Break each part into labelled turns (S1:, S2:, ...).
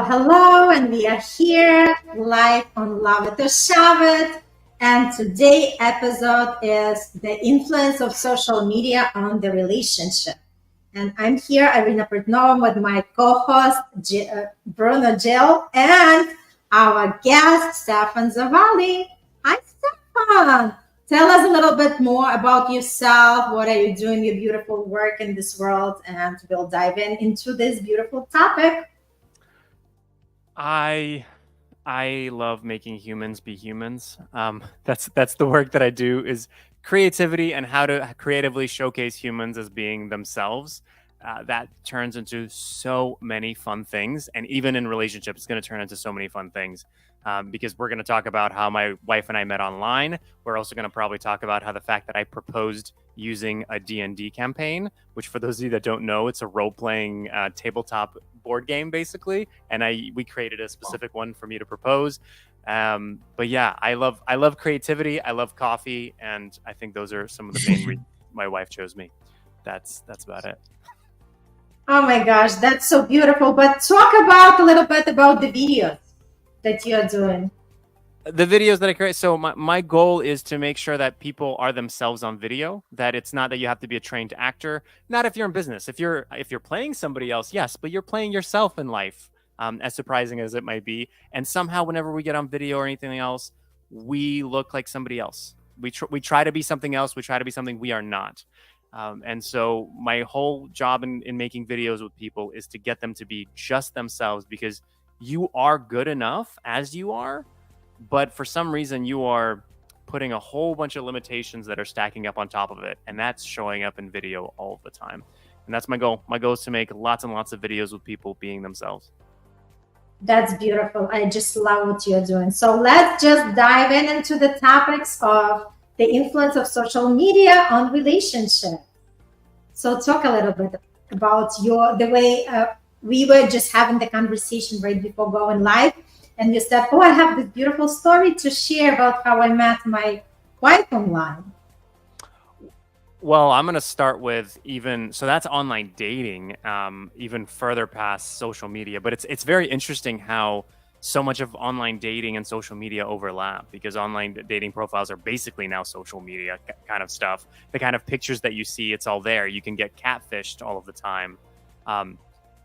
S1: Hello, and we are here live on Love It or Shove It. And today episode is the influence of social media on the relationship. And I'm here, Irina Portnova, with my co-host Bruno Gil and our guest Stefan Zavalli. Hi, Stefan. Tell us a little bit more about yourself. What are you doing, your beautiful work in this world? And we'll dive into this beautiful topic.
S2: I love making humans be humans. That's the work that I do, is creativity and how to creatively showcase humans as being themselves. That turns into so many fun things, and even in relationships, it's going to turn into so many fun things. Because we're going to talk about how my wife and I met online. We're also going to probably talk about how the fact that I proposed using a D&D campaign, which for those of you that don't know, it's a role-playing tabletop board game basically, and we created a specific one for me to propose. But yeah, I love creativity, I love coffee, and I think those are some of the main reasons my wife chose me. That's about it.
S1: Oh my gosh, that's so beautiful. But talk about a little bit about the videos that you're doing.
S2: The videos that I create. So my goal is to make sure that people are themselves on video, that it's not that you have to be a trained actor. Not if you're in business. If you're playing somebody else, yes, but you're playing yourself in life, as surprising as it might be. And somehow whenever we get on video or anything else, we look like somebody else. We try to be something else. We try to be something we are not. And so my whole job in making videos with people is to get them to be just themselves, because you are good enough as you are. But for some reason, you are putting a whole bunch of limitations that are stacking up on top of it. And that's showing up in video all the time. And that's my goal. My goal is to make lots and lots of videos with people being themselves.
S1: That's beautiful. I just love what you're doing. So let's just dive into the topics of the influence of social media on relationship. So talk a little bit about the way we were just having the conversation right before going live. And you said, I have this beautiful story to share about how I met my wife online.
S2: Well, I'm going to start with so that's online dating, even further past social media. But it's very interesting how so much of online dating and social media overlap, because online dating profiles are basically now social media kind of stuff. The kind of pictures that you see, it's all there. You can get catfished all of the time.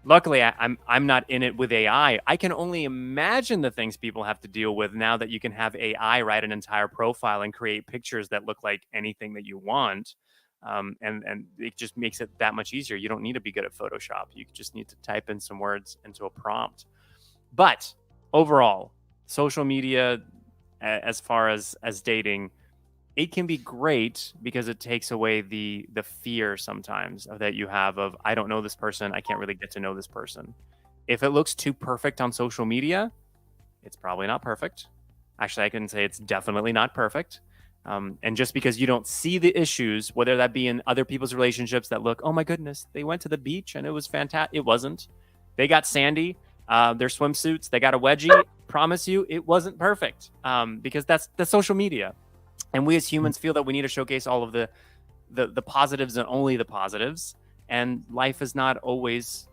S2: Luckily, I'm not in it with AI. I can only imagine the things people have to deal with now that you can have AI write an entire profile and create pictures that look like anything that you want. And it just makes it that much easier. You don't need to be good at Photoshop. You just need to type in some words into a prompt. But overall, social media, as far as dating, it can be great because it takes away the fear sometimes that you have of, I don't know this person, I can't really get to know this person. If it looks too perfect on social media, it's probably not perfect. Actually, I can say it's definitely not perfect. And just because you don't see the issues, whether that be in other people's relationships that look, oh my goodness, they went to the beach and it was fantastic. It wasn't. They got sandy. Their swimsuits, they got a wedgie. Promise you, it wasn't perfect. Because that's social media. And we as humans feel that we need to showcase all of the positives and only the positives. And life is not always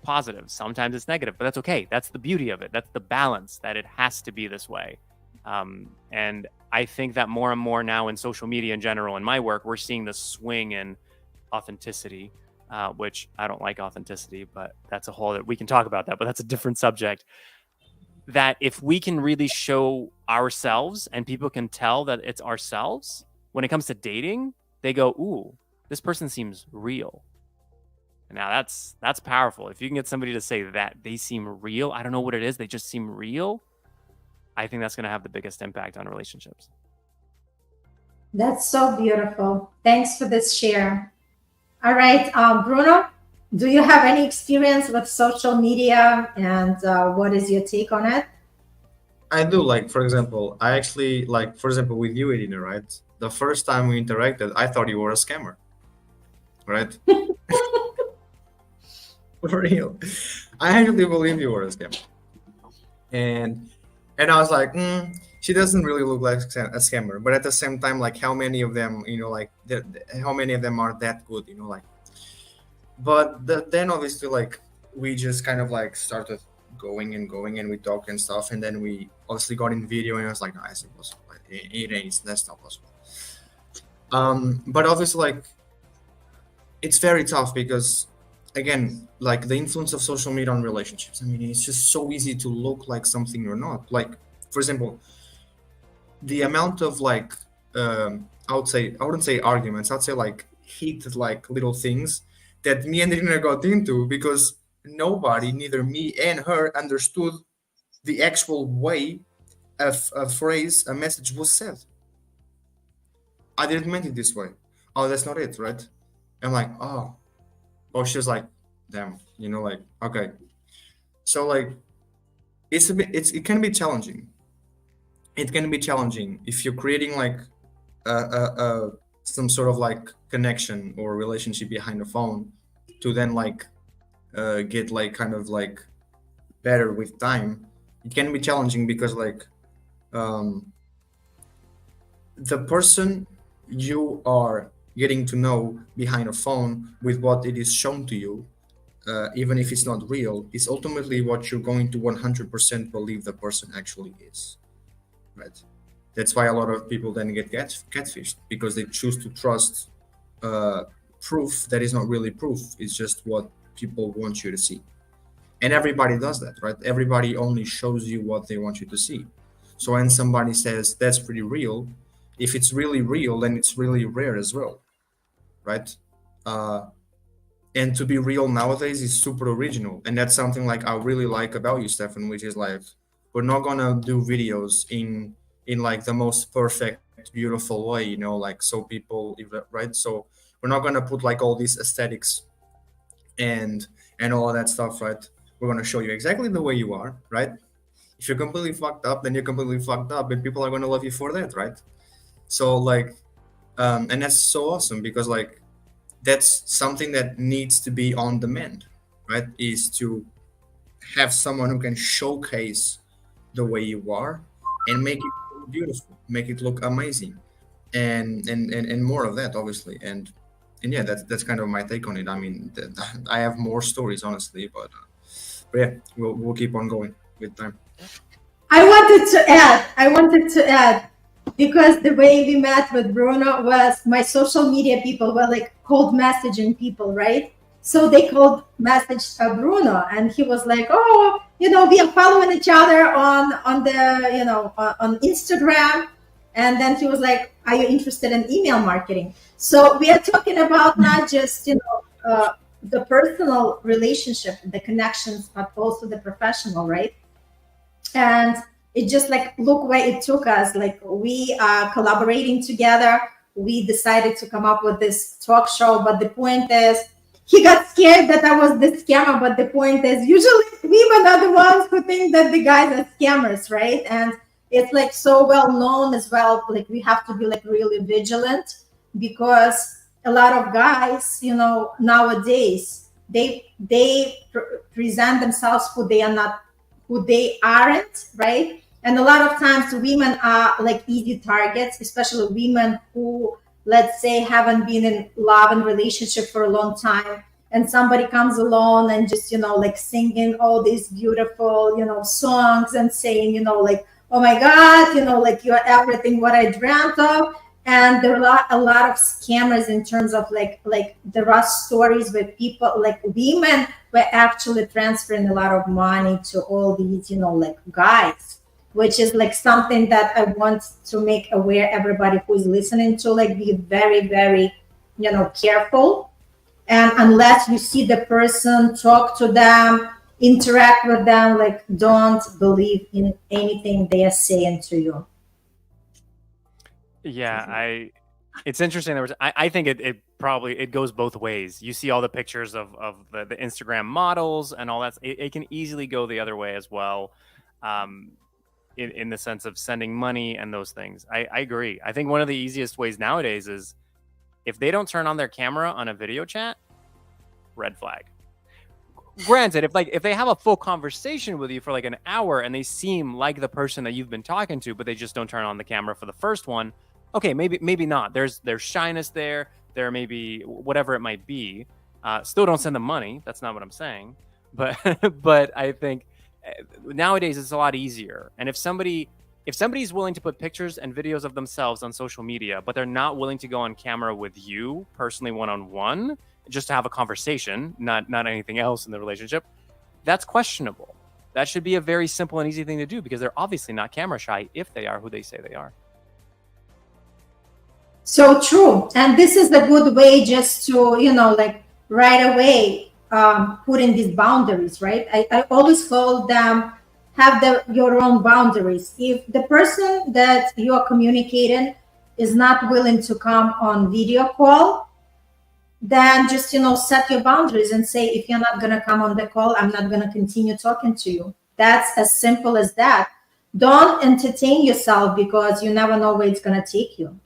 S2: positive. Sometimes it's negative, but that's okay. That's the beauty of it. That's the balance, that it has to be this way. And I think that more and more now in social media in general, in my work, we're seeing the swing in authenticity, which I don't like authenticity, but that's a whole, we can talk about that, but that's a different subject. That if we can really show ourselves and people can tell that it's ourselves, when it comes to dating, they go, ooh, this person seems real. And now that's powerful. If you can get somebody to say that they seem real, I don't know what it is, they just seem real, I think that's going to have the biggest impact on relationships.
S1: That's so beautiful. Thanks for this share. All right, Bruno, do you have any experience with social media, and what is your take on it?
S3: I do. Like, for example, I actually, like, for example, with you, Irina, right? The first time we interacted, I thought you were a scammer, right? For real. I actually believe you were a scammer. And I was like, she doesn't really look like a scammer. But at the same time, like, how many of them, like, how many of them are that good, like? But then obviously, like, we just kind of like started going and going, and we talked and stuff, and then we obviously got in video, and I was like, no, it's impossible. It ain't. That's not possible. But obviously, like, it's very tough because, again, like the influence of social media on relationships. I mean, it's just so easy to look like something you're not. Like, for example, the amount of like, I wouldn't say arguments. I'd say like heated like little things that me and Irina got into because nobody, neither me and her, understood the actual way a phrase, a message was said. I didn't mean it this way. Oh, that's not it, right? I'm like, oh. Or she's like, damn, you know, like, okay. So like, it can be challenging. It can be challenging if you're creating like some sort of like connection or relationship behind the phone to then like get like kind of like better with time. It can be challenging because like the person you are getting to know behind a phone with what it is shown to you, even if it's not real, is ultimately what you're going to 100% believe the person actually is, right? That's why a lot of people then get catfished, because they choose to trust proof that is not really proof. It's just what people want you to see. And everybody does that, right? Everybody only shows you what they want you to see. So when somebody says that's pretty real, if it's really real, then it's really rare as well, right? And to be real nowadays is super original. And that's something like I really like about you, Stefan, which is like, we're not gonna do videos in like the most perfect, beautiful way, you know, like so people, right? So we're not gonna put like all these aesthetics and all of that stuff, right? We're gonna show you exactly the way you are, right? If you're completely fucked up, then you're completely fucked up, and people are gonna love you for that, right? So like, and that's so awesome because like, that's something that needs to be on demand, right? Is to have someone who can showcase the way you are and make it look beautiful, make it look amazing, and more of that, obviously. And yeah, that's kind of my take on it. I mean, I have more stories, honestly, but yeah, we'll keep on going with time.
S1: I wanted to add, because the way we met with Bruno was my social media people were like cold messaging people, right? So they called message Bruno, and he was like, oh, you know, we are following each other on the, you know, on Instagram. And then he was like, are you interested in email marketing? So we are talking about not just, you know, the personal relationship, the connections, but also the professional, right? And it just like, look where it took us. Like, we are collaborating together. We decided to come up with this talk show, but the point is, he got scared that I was the scammer. But the point is, usually women are the ones who think that the guys are scammers, right? And it's like so well known as well. Like, we have to be like really vigilant, because a lot of guys, you know, nowadays they present themselves who they are not, who they aren't, right? And a lot of times women are like easy targets, especially women who, let's say, haven't been in love and relationship for a long time, and somebody comes along and just, you know, like singing all these beautiful, you know, songs and saying, you know, like, oh my God, you know, like, you're everything what I dreamt of. And there are a lot of scammers in terms of like there are stories where people, like women, were actually transferring a lot of money to all these, you know, like guys, which is like something that I want to make aware everybody who's listening to, like, be very, very, you know, careful. And unless you see the person, talk to them, interact with them, like, don't believe in anything they are saying to you.
S2: Yeah, it's interesting. I think it probably, it goes both ways. You see all the pictures of the Instagram models and all that. It can easily go the other way as well, in the sense of sending money and those things. I agree. I think one of the easiest ways nowadays is, if they don't turn on their camera on a video chat, red flag. Granted, if they have a full conversation with you for like an hour and they seem like the person that you've been talking to, but they just don't turn on the camera for the first one, okay, maybe not. There's shyness there. There may be whatever it might be. Still don't send them money. That's not what I'm saying. But but I think nowadays it's a lot easier. And if somebody's willing to put pictures and videos of themselves on social media, but they're not willing to go on camera with you personally one-on-one, just to have a conversation, not anything else in the relationship, that's questionable. That should be a very simple and easy thing to do, because they're obviously not camera shy if they are who they say they are.
S1: So true. And this is a good way just to, like right away, put in these boundaries, right? I always call them, have your own boundaries. If the person that you are communicating is not willing to come on video call, then just, set your boundaries and say, if you're not going to come on the call, I'm not going to continue talking to you. That's as simple as that. Don't entertain yourself, because you never know where it's going to take you.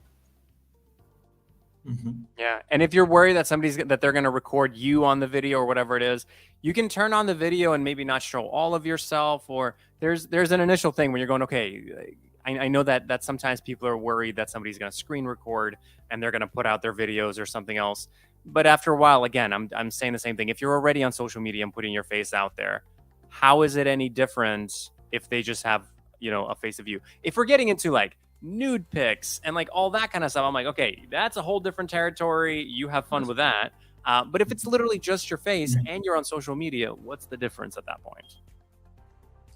S3: Mm-hmm.
S2: Yeah. And if you're worried that that they're going to record you on the video or whatever it is, you can turn on the video and maybe not show all of yourself. Or there's an initial thing when you're going, okay, I know that sometimes people are worried that somebody's going to screen record and they're going to put out their videos or something else. But after a while, again, I'm saying the same thing. If you're already on social media and putting your face out there, how is it any different if they just have, a face of you? If we're getting into like nude pics and like all that kind of stuff, I'm like, okay, that's a whole different territory. You have fun with that. But if it's literally just your face and you're on social media, what's the difference at that point?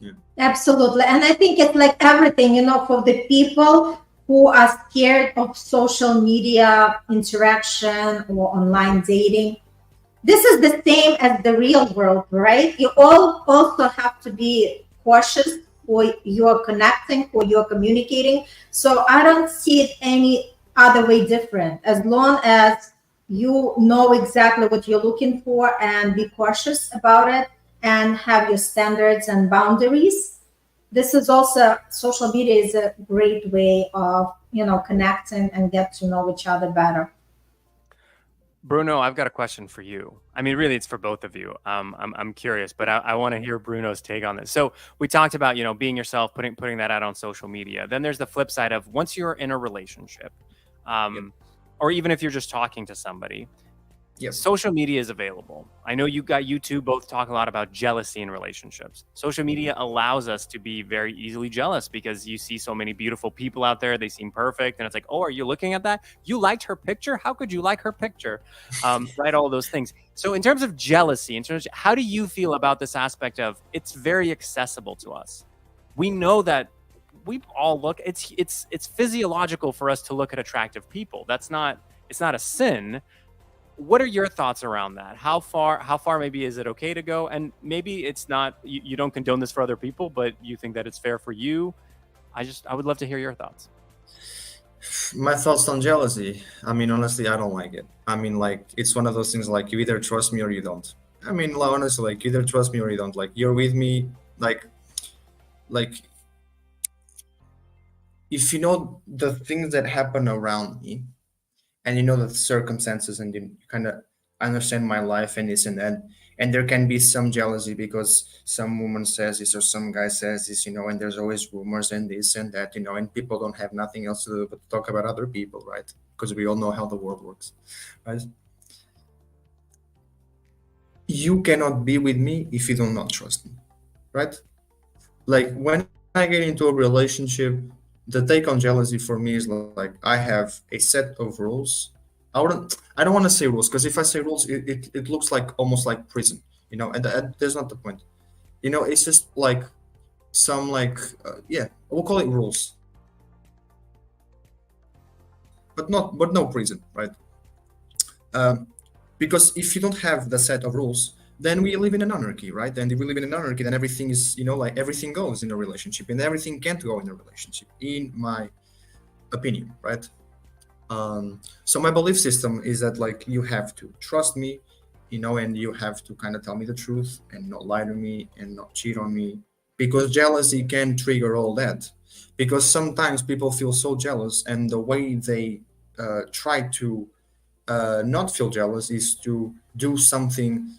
S1: Yeah. Absolutely. And I think it's like everything, for the people who are scared of social media interaction or online dating. This is the same as the real world, right? You all also have to be cautious or you're connecting or you're communicating. So I don't see it any other way different. As long as you know exactly what you're looking for and be cautious about it and have your standards and boundaries. This is also, social media is a great way of, connecting and get to know each other better.
S2: Bruno, I've got a question for you. I mean, really, it's for both of you. I'm curious, but I want to hear Bruno's take on this. So we talked about, being yourself, putting that out on social media. Then there's the flip side of once you're in a relationship, or even if you're just talking to somebody, social media is available. I know you two both talk a lot about jealousy in relationships. Social media allows us to be very easily jealous because you see so many beautiful people out there. They seem perfect. And it's like, oh, are you looking at that? You liked her picture? How could you like her picture? Right, all those things. So in terms of jealousy, how do you feel about this aspect of it's very accessible to us? We know that we all look, it's physiological for us to look at attractive people. It's not a sin. What are your thoughts around that? How far maybe is it okay to go? And maybe it's not, you don't condone this for other people, but you think that it's fair for you. I would love to hear your thoughts.
S3: My thoughts on jealousy. I mean, honestly, I don't like it. I mean, like, it's one of those things like you either trust me or you don't. I mean, honestly, like, you either trust me or you don't. Like, you're with me, like if you know the things that happen around me, and you know the circumstances, and you kind of understand my life and this and that, and there can be some jealousy because some woman says this or some guy says this, and there's always rumors and this and that, and people don't have nothing else to do but talk about other people, right? Because we all know how the world works, right? You cannot be with me if you do not trust me, right? Like, when I get into a relationship, the take on jealousy for me is like I have a set of rules. I don't want to say rules, because if I say rules, it looks like almost like prison, and there's not the point. It's just like some we'll call it rules, but no prison, right? Because if you don't have the set of rules, then we live in an anarchy, right? And if we live in an anarchy, then everything is, like everything goes in a relationship, and everything can't go in a relationship, in my opinion, right? So my belief system is that, like, you have to trust me, and you have to kind of tell me the truth and not lie to me and not cheat on me, because jealousy can trigger all that. Because sometimes people feel so jealous, and the way they try to not feel jealous is to do something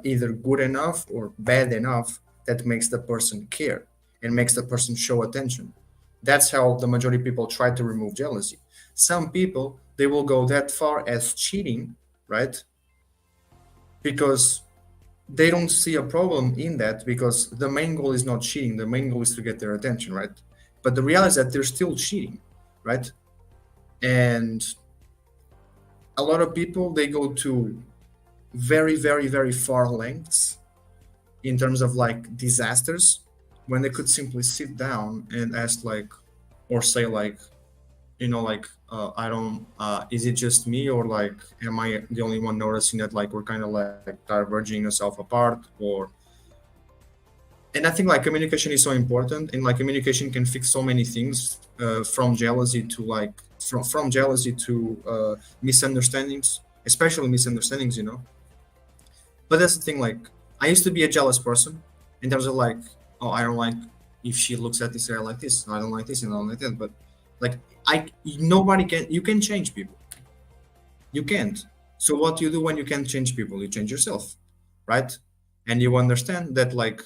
S3: either good enough or bad enough that makes the person care and makes the person show attention. That's how the majority of people try to remove jealousy. Some people, they will go that far as cheating, right? Because they don't see a problem in that because the main goal is not cheating. The main goal is to get their attention, right? But the reality is that they're still cheating, right? And a lot of people, they go to very, very, very far lengths in terms of like disasters when they could simply sit down and ask like, or say like, like I don't is it just me, or like am I the only one noticing that like we're kind of like diverging ourselves apart? Or and I think like communication is so important, and like communication can fix so many things, from jealousy to like from jealousy to misunderstandings, especially misunderstandings. But that's the thing, like I used to be a jealous person in terms of like, oh, I don't like if she looks at this area like this, I don't like this and I don't like that. But like nobody can, you can change people. You can't. So what do you do when you can't change people? You change yourself, right? And you understand that like,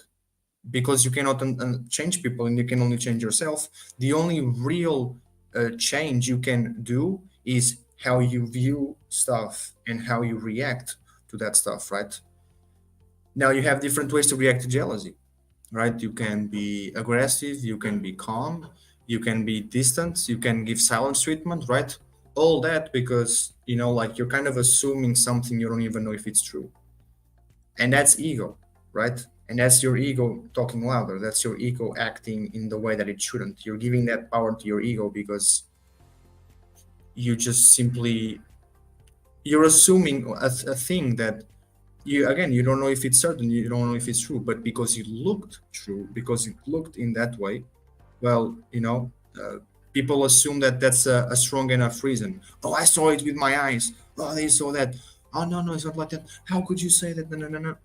S3: because you cannot change people and you can only change yourself, the only real change you can do is how you view stuff and how you react to that stuff, right? Now you have different ways to react to jealousy, right? You can be aggressive, you can be calm, you can be distant, you can give silence treatment, right? All that because like you're kind of assuming something you don't even know if it's true. And that's ego, right? And that's your ego talking louder. That's your ego acting in the way that it shouldn't. You're giving that power to your ego because you just simply, you're assuming a thing that you don't know if it's certain, you don't know if it's true, but because it looked true, because it looked in that way, well, people assume that that's a strong enough reason. Oh, I saw it with my eyes. Oh, they saw that. Oh, no, it's not like that. How could you say that? No.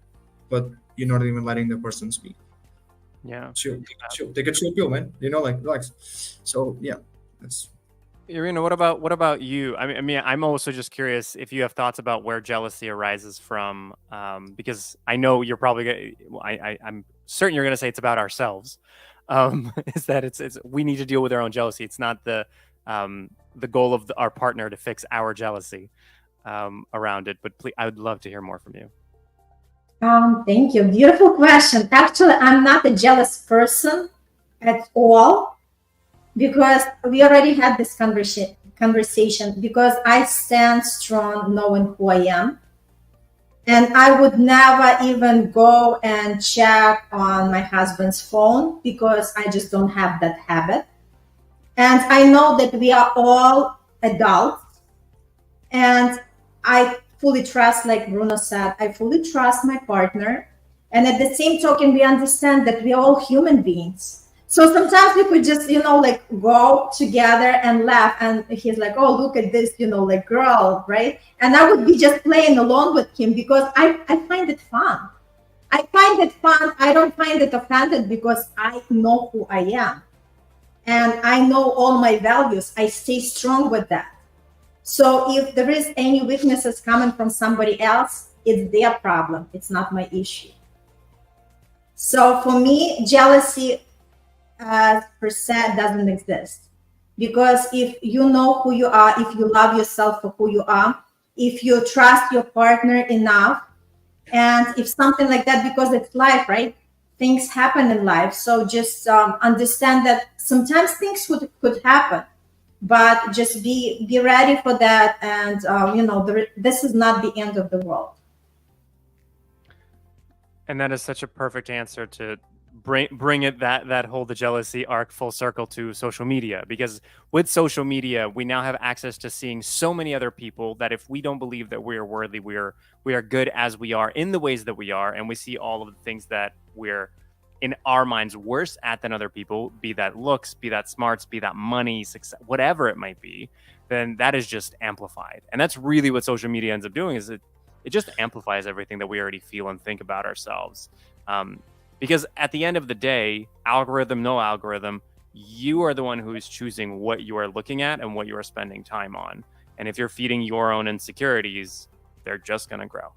S3: But you're not even letting the person speak.
S2: Yeah.
S3: Chill. Take a chill pill, man. Like relax. So yeah, that's.
S2: Irina, what about you? I mean, I'm also just curious if you have thoughts about where jealousy arises from, because I know you're probably I'm certain you're going to say it's about ourselves. Is that it's we need to deal with our own jealousy. It's not the goal of our partner to fix our jealousy around it. But please, I would love to hear more from you.
S1: Thank you. Beautiful question. Actually, I'm not a jealous person at all, because we already had this conversation, because I stand strong knowing who I am. And I would never even go and check on my husband's phone because I just don't have that habit. And I know that we are all adults, and I fully trust, like Bruno said, I fully trust my partner. And at the same token, we understand that we are all human beings. So sometimes we could just, like go together and laugh. And he's like, oh, look at this, like girl, right? And I would be just playing along with him because I find it fun. I find it fun. I don't find it offended because I know who I am. And I know all my values. I stay strong with that. So if there is any weaknesses coming from somebody else, it's their problem. It's not my issue. So for me, jealousy per se doesn't exist, because if you know who you are, if you love yourself for who you are, if you trust your partner enough, and if something like that, because it's life, right? Things happen in life. So just understand that sometimes things could happen. But just be ready for that, and this is not the end of the world.
S2: And that is such a perfect answer to bring it that whole the jealousy arc full circle to social media, because with social media we now have access to seeing so many other people that if we don't believe that we are worthy, we are good as we are in the ways that we are, and we see all of the things that we're in our minds worse at than other people, be that looks, be that smarts, be that money, success, whatever it might be, then that is just amplified. And that's really what social media ends up doing, is it just amplifies everything that we already feel and think about ourselves. Because at the end of the day, algorithm, no algorithm, you are the one who is choosing what you are looking at and what you are spending time on. And if you're feeding your own insecurities, they're just going to grow.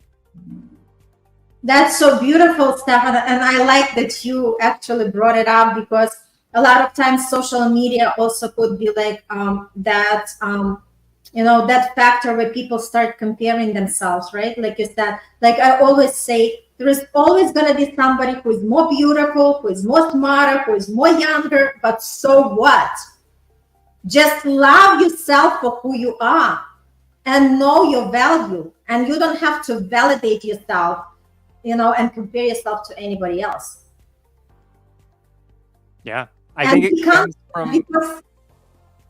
S1: That's so beautiful, Stefan. And I like that you actually brought it up, because a lot of times social media also could be like that factor where people start comparing themselves, right? Like you said, like I always say, There is always going to be somebody who is more beautiful, who is more smarter, who is more younger, but so what? Just love yourself for who you are and know your value. And you don't have to validate yourself, and compare yourself to anybody else.
S2: Yeah. I think it comes from...
S1: Because,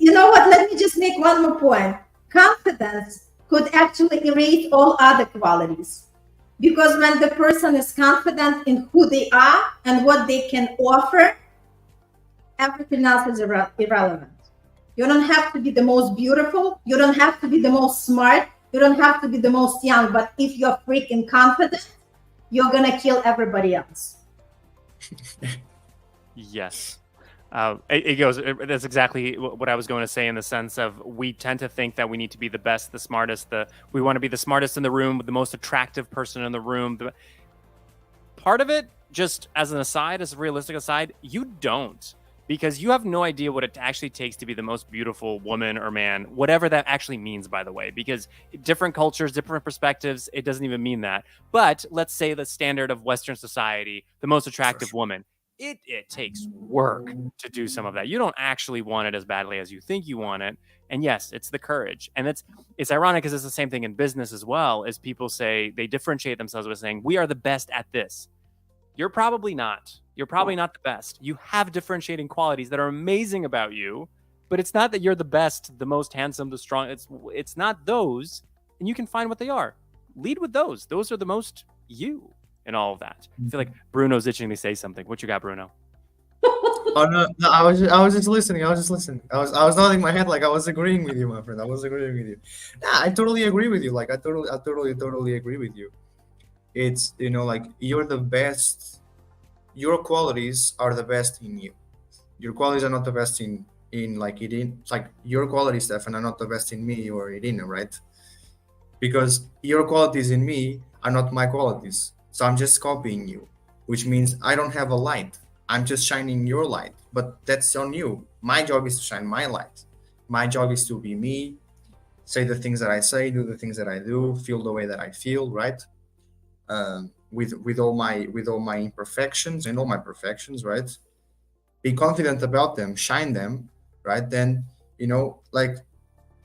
S1: you know what? Let me just make one more point. Confidence could actually erase all other qualities. Because when the person is confident in who they are and what they can offer, everything else is irrelevant. You don't have to be the most beautiful. You don't have to be the most smart. You don't have to be the most young. But if you're freaking confident, you're going to kill everybody else.
S2: Yes. That's exactly what I was going to say, in the sense of, we tend to think that we need to be the best, the smartest, we want to be the smartest in the room, the most attractive person in the room. Part of it, just as an aside, as a realistic aside, you don't, because you have no idea what it actually takes to be the most beautiful woman or man, whatever that actually means, by the way, because different cultures, different perspectives, it doesn't even mean that. But let's say the standard of Western society, the most attractive woman. It takes work to do some of that. You don't actually want it as badly as you think you want it. And yes, it's the courage. And it's ironic, because it's the same thing in business as well, as people say, they differentiate themselves by saying, we are the best at this. You're probably not. You're probably not the best. You have differentiating qualities that are amazing about you, but it's not that you're the best, the most handsome, the strong. It's not those, and you can find what they are. Lead with those. Those are the most you. And all of that. I feel like Bruno's itching to say something. What you got, Bruno?
S3: Oh no, I was just listening. I was nodding my head, like I was agreeing with you, my friend. I was agreeing with you. Yeah, I totally agree with you. Like I totally agree with you. It's, like, you're the best. Your qualities are the best in you. Your qualities are not the best in like Irina. Like, your qualities, Stefan, are not the best in me or Irina, right? Because your qualities in me are not my qualities. So I'm just copying you, which means I don't have a light. I'm just shining your light, but that's on you. My job is to shine my light. My job is to be me, say the things that I say, do the things that I do, feel the way that I feel, right? With all my imperfections and all my perfections, right? Be confident about them, shine them, right? Then, like,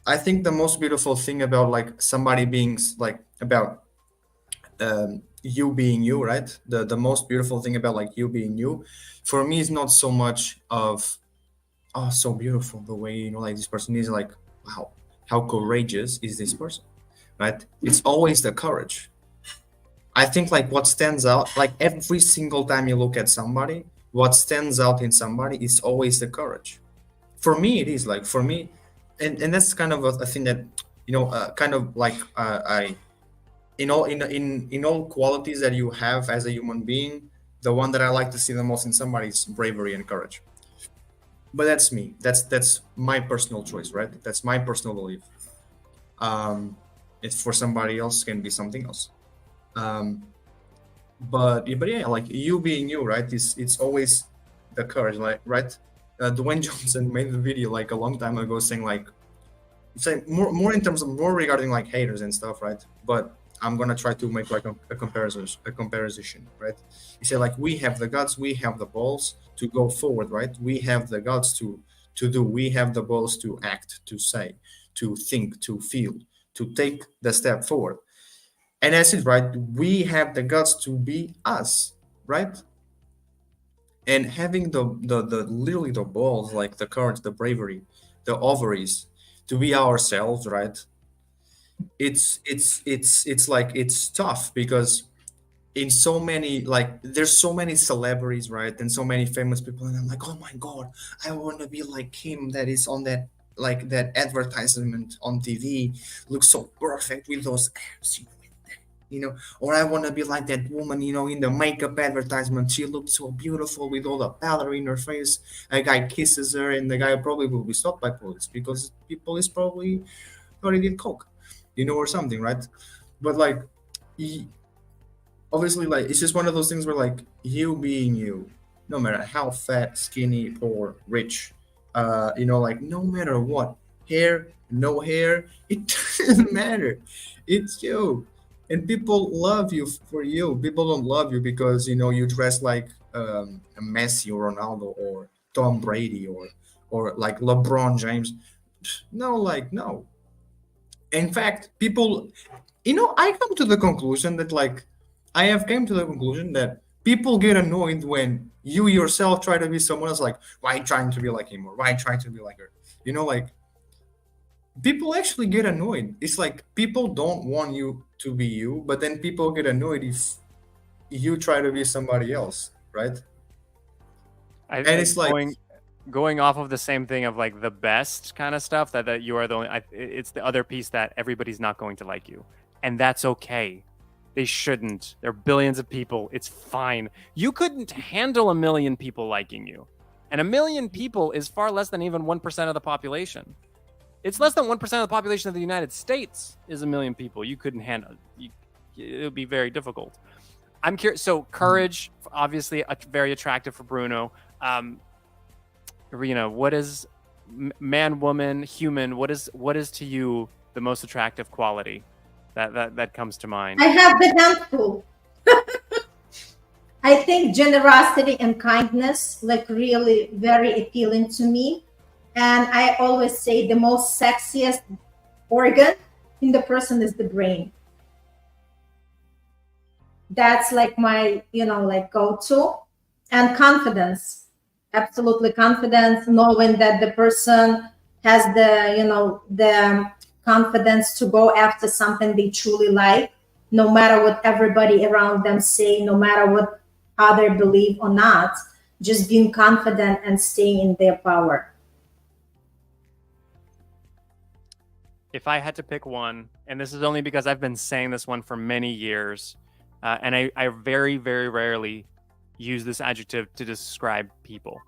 S3: I think the most beautiful thing about, like, somebody being, like, about you being you, right? The most beautiful thing about, like, you being you, for me, is not so much of, oh, so beautiful the way, like, this person is, like, wow, how courageous is this person, right? It's always the courage. I think, like, what stands out, like, every single time you look at somebody, what stands out in somebody is always the courage. For me, it is, like, for me, and that's kind of a thing that, kind of like, in all qualities that you have as a human being, the one that I like to see the most in somebody is bravery and courage. But that's me. That's my personal choice, right? That's my personal belief. It's for somebody else, can be something else. But yeah, like, you being you, right? It's always the courage, like, right? Dwayne Johnson made the video, like, a long time ago, saying, like, more in terms of more regarding, like, haters and stuff, right? But I'm gonna try to make, like, a comparison, right? He said, like, we have the guts, we have the balls to go forward, right? We have the guts to do, we have the balls to act, to say, to think, to feel, to take the step forward. And that's it, right? We have the guts to be us, right? And having the literally the balls, like, the courage, the bravery, the ovaries to be ourselves, right? It's like, it's tough, because in so many, like, there's so many celebrities, right? And so many famous people, and I'm like, oh my God, I want to be like him, that is on that, like, that advertisement on TV, looks so perfect with those abs, or I want to be like that woman, in the makeup advertisement. She looked so beautiful with all the powder in her face. A guy kisses her, and the guy probably will be stopped by police, because police probably already did coke, or something, right? But, like, obviously, like, it's just one of those things where, like, you being you, no matter how fat, skinny, poor, rich, like, no matter what, hair, no hair, it doesn't matter. It's you. And people love you for you. People don't love you because you dress like a Messi or Ronaldo or Tom Brady or like LeBron James. No, like no. In fact, people, I come to the conclusion that like I have came to the conclusion that people get annoyed when you yourself try to be someone else. Like, why trying to be like him or why trying to be like her? Like people actually get annoyed. It's like people don't want you to be you, but then people get annoyed if you try to be somebody else, right? And it's like,
S2: going off of the same thing of like the best kind of stuff that you are the only. It's the other piece that everybody's not going to like you, and that's okay. They shouldn't. There are billions of people. It's fine. You couldn't handle 1 million people liking you, and 1 million people is far less than even 1% of the population. It's less than 1% of the population of the United States is 1 million people. You couldn't handle it. It would be very difficult. I'm curious. So courage, obviously, very attractive for Bruno. Irina, what is man, woman, human? What is to you the most attractive quality that comes to mind?
S1: I have the handful. I think generosity and kindness, like really very appealing to me. And I always say the most sexiest organ in the person is the brain. That's like my, like go-to. And confidence, absolutely confidence, knowing that the person has the confidence to go after something they truly like, no matter what everybody around them say, no matter what other believe or not, just being confident and staying in their power.
S2: If I had to pick one, and this is only because I've been saying this one for many years, and I very, very rarely use this adjective to describe people,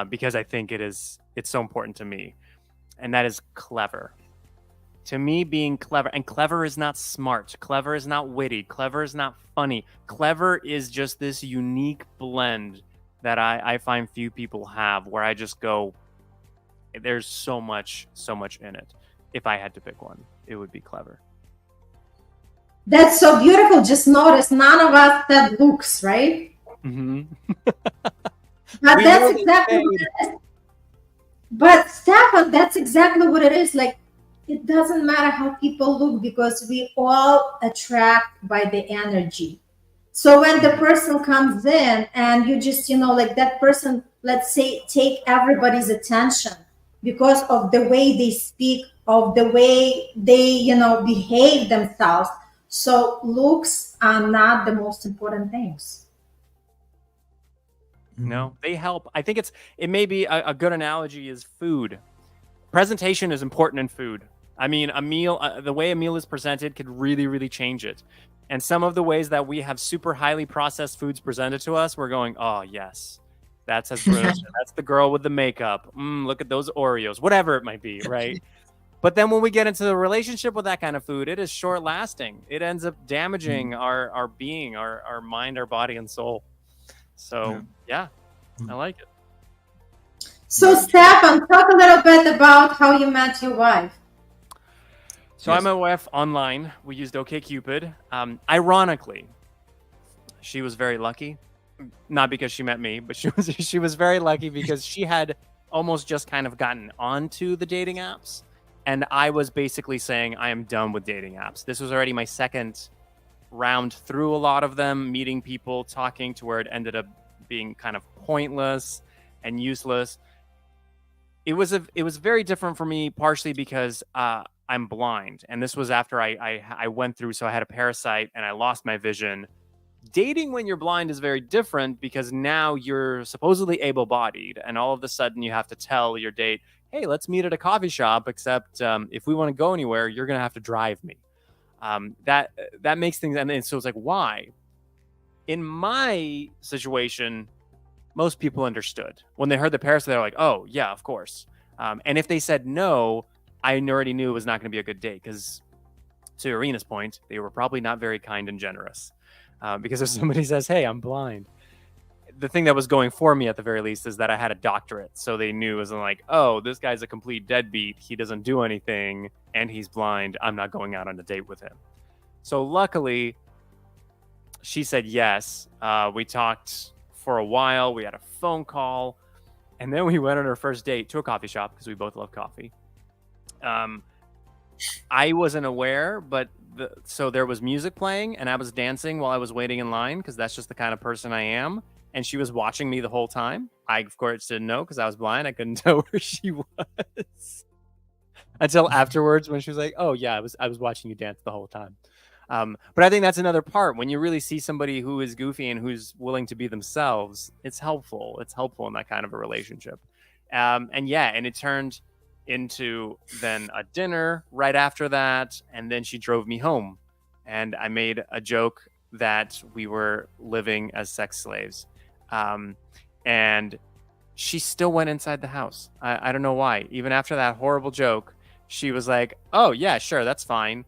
S2: because I think it's so important to me, and that is clever. To me, being clever, and clever is not smart, clever is not witty, clever is not funny. Clever is just this unique blend that I find few people have, where I just go, there's so much in it. If I had to pick one, it would be clever.
S1: That's so beautiful. Just notice none of us said looks, right?
S2: Mm-hmm.
S1: But that's exactly what it is. But Stefan, that's exactly what it is. Like, it doesn't matter how people look because we all attract by the energy. So when the person comes in and you just, like that person, let's say, take everybody's attention because of the way they speak, of the way they, behave themselves. So looks are not the most important things.
S2: No, they help. I think it may be a good analogy is food. Presentation is important in food. I mean, a meal, the way a meal is presented could really, really change it. And some of the ways that we have super highly processed foods presented to us, we're going, oh, yes, that's as Bruno said. That's the girl with the makeup. Look at those Oreos, whatever it might be, right? But then when we get into the relationship with that kind of food, it is short lasting. It ends up damaging our being, our mind, our body, and soul. So, yeah, I like it.
S1: So, Stefan, talk a little bit about how you met your wife.
S2: So I met my wife online. We used OkCupid. Ironically, she was very lucky. Not because she met me, but she was very lucky because she had almost just kind of gotten onto the dating apps. And I was basically saying, I am done with dating apps. This was already my second round through a lot of them, meeting people, talking to where it ended up being kind of pointless and useless. It was very different for me, partially because I'm blind. And this was after I went through, so I had a parasite and I lost my vision. Dating when you're blind is very different because now you're supposedly able-bodied and all of a sudden you have to tell your date, hey, let's meet at a coffee shop, except if we want to go anywhere, you're going to have to drive me. That makes things, and so it's like, why? In my situation, most people understood. When they heard the parasite, they're like, oh, yeah, of course. And if they said no, I already knew it was not going to be a good date because, to Irina's point, they were probably not very kind and generous. Because if somebody says, hey, I'm blind, the thing that was going for me at the very least is that I had a doctorate. So they knew it wasn't like, oh, this guy's a complete deadbeat. He doesn't do anything and he's blind. I'm not going out on a date with him. So luckily, she said yes. We talked for a while. We had a phone call, and then we went on our first date to a coffee shop because we both love coffee. I wasn't aware, but so there was music playing, and I was dancing while I was waiting in line because that's just the kind of person I am. And she was watching me the whole time. I, of course, didn't know because I was blind. I couldn't tell where she was until afterwards when she was like, "Oh yeah, I was watching you dance the whole time." But I think that's another part when you really see somebody who is goofy and who's willing to be themselves. It's helpful. It's helpful in that kind of a relationship. And it turned into then a dinner right after that, and then she drove me home, and I made a joke that we were living as sex slaves, and she still went inside the house. I don't know why. Even after that horrible joke, she was like, "Oh yeah, sure, that's fine,"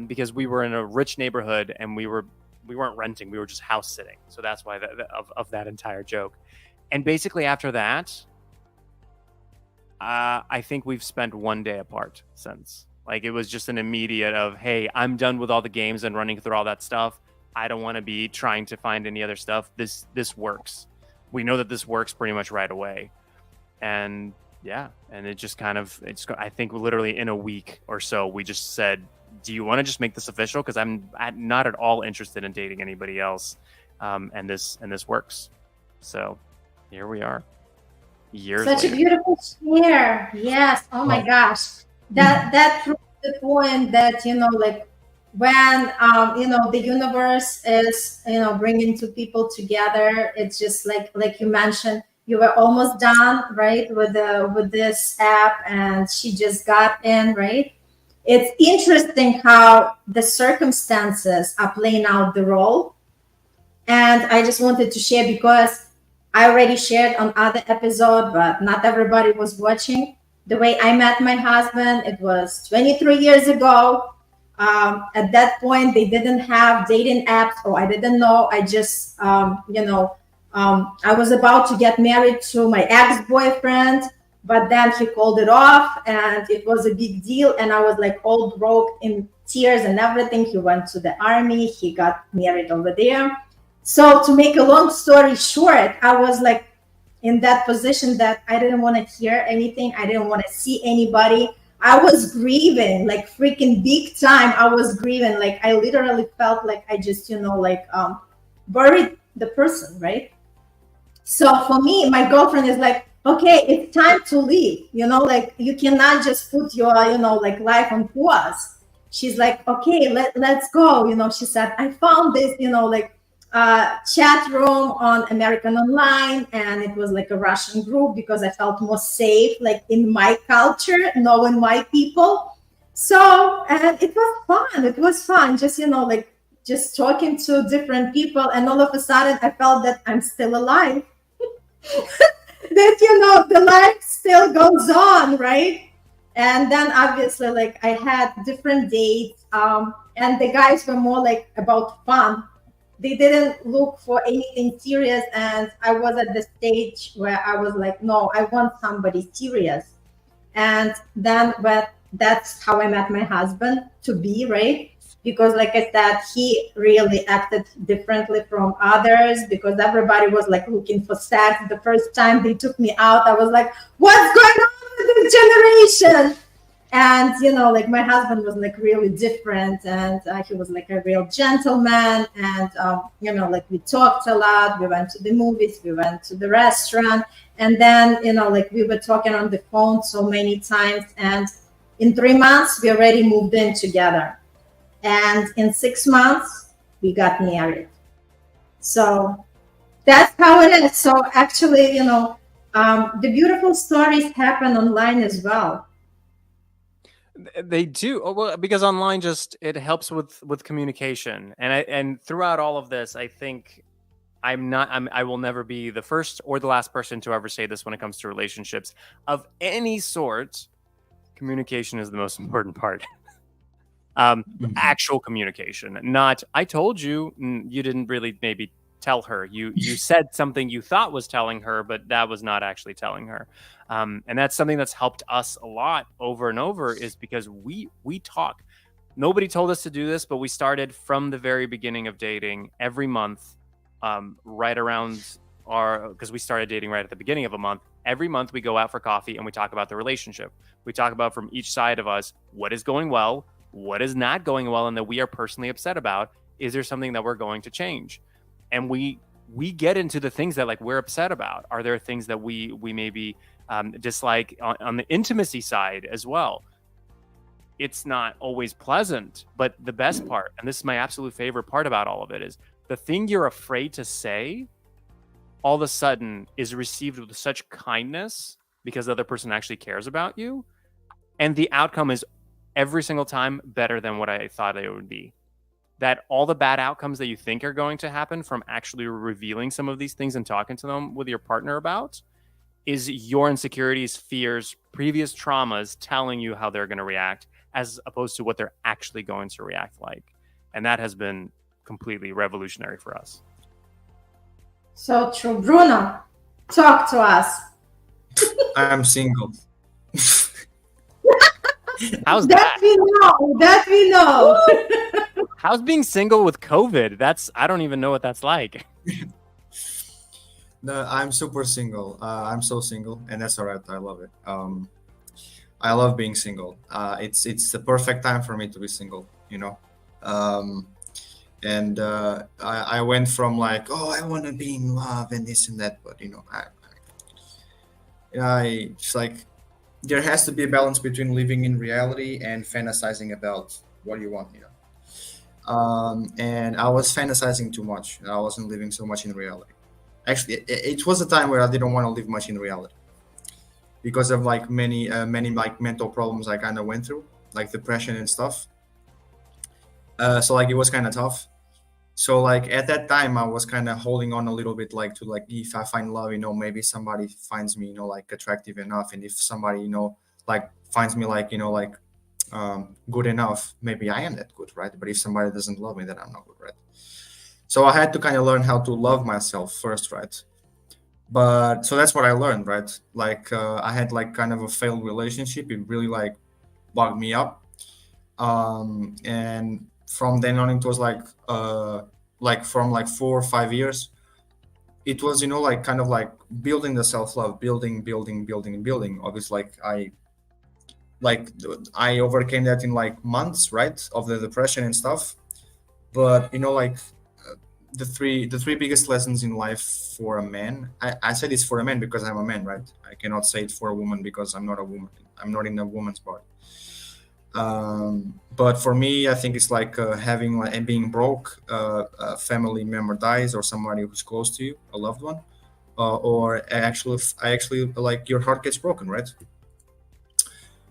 S2: because we were in a rich neighborhood and we weren't renting, we were just house sitting, so that's why of that entire joke. And basically after that, I think we've spent one day apart since. Like, it was just an immediate of, hey, I'm done with all the games and running through all that stuff. I don't want to be trying to find any other stuff. This works. We know that this works pretty much right away. And yeah, and it just kind of, I think literally in a week or so, we just said, do you want to just make this official? Because I'm not at all interested in dating anybody else. And this works. So here we are. Years
S1: Such
S2: later.
S1: a beautiful share. Yes. Oh my gosh. That proves the point that, like when, the universe is, bringing two people together, it's just like you mentioned, you were almost done, right, with this app, and she just got in, right? It's interesting how the circumstances are playing out the role. And I just wanted to share because I already shared on other episode, but not everybody was watching. The way I met my husband, it was 23 years ago. At that point, they didn't have dating apps, or I didn't know. I just, I was about to get married to my ex-boyfriend, but then he called it off, and it was a big deal. And I was like all broke in tears and everything. He went to the army. He got married over there. So to make a long story short, I was like in that position that I didn't want to hear anything. I didn't want to see anybody. I was grieving like freaking big time. I was grieving. Like I literally felt like I just, buried the person, right? So for me, my girlfriend is like, okay, it's time to leave. Like you cannot just put your, life on pause. She's like, okay, let's go. She said, I found this, chat room on American Online, and it was like a Russian group because I felt more safe, like in my culture, knowing my people. So, and it was fun. It was fun, just just talking to different people, and all of a sudden, I felt that I'm still alive. That the life still goes on, right? And then obviously, like I had different dates, and the guys were more like about fun. They didn't look for anything serious, and I was at the stage where I was like, no, I want somebody serious. And then that's how I met my husband to be, right? Because like I said, he really acted differently from others, because everybody was like looking for sex. The first time they took me out, I was like, what's going on with this generation? And, like my husband was like really different, and he was like a real gentleman. And, like we talked a lot. We went to the movies, we went to the restaurant. And then, like we were talking on the phone so many times. And in 3 months, we already moved in together. And in 6 months, we got married. So that's how it is. So actually, the beautiful stories happen online as well.
S2: They do. Oh, well, because online it helps with communication, and throughout all of this, I think I will never be the first or the last person to ever say this when it comes to relationships of any sort. Communication is the most important part. Actual communication, not I told you, you didn't really maybe tell her. You said something you thought was telling her, but that was not actually telling her. And that's something that's helped us a lot over and over, is because we talk. Nobody told us to do this, but we started from the very beginning of dating every month, right around because we started dating right at the beginning of a month. Every month we go out for coffee and we talk about the relationship. We talk about from each side of us what is going well, what is not going well, and that we are personally upset about. Is there something that we're going to change? And we get into the things that like we're upset about. Are there things that we maybe dislike on the intimacy side as well? It's not always pleasant, but the best part, and this is my absolute favorite part about all of it, is the thing you're afraid to say all of a sudden is received with such kindness because the other person actually cares about you. And the outcome is every single time better than what I thought it would be. That all the bad outcomes that you think are going to happen from actually revealing some of these things and talking to them with your partner about is your insecurities, fears, previous traumas telling you how they're going to react, as opposed to what they're actually going to react like. And that has been completely revolutionary for us.
S1: So true. Bruno, talk to us.
S3: I'm single.
S2: How's
S1: That
S2: that?
S1: we know.
S2: How's being single with COVID? I don't even know what that's like.
S3: No, I'm super single. I'm so single, and that's all right. I love it. I love being single. It's the perfect time for me to be single, you know. And I went from like, oh, I want to be in love and this and that, but you know, I it's like there has to be a balance between living in reality and fantasizing about what you want, you know. And I was fantasizing too much. I wasn't living so much in reality. Actually, it was a time where I didn't want to live much in reality because of like many like mental problems I kind of went through, like depression and stuff. So like it was kind of tough. So like at that time I was kind of holding on a little bit, like to like, if I find love, you know, maybe somebody finds me, you know, like attractive enough, and if somebody, you know, like finds me like, you know, like good enough, maybe I am that good, right? But if somebody doesn't love me, then I'm not good, right? So I had to kind of learn how to love myself first, right? But so that's what I learned, right? Like I had like kind of a failed relationship. It really like bugged me up. And from then on it was like from like 4 or 5 years, it was, you know, like kind of like building the self-love, building obviously. I overcame that in like months, right, of the depression and stuff. But you know, like the three biggest lessons in life for a man, I said it's for a man because I'm a man, right? I cannot say it for a woman because I'm not a woman. I'm not in a woman's body. But for me, I think it's like having like and being broke, a family member dies, or somebody who's close to you, a loved one, or actually like your heart gets broken, right?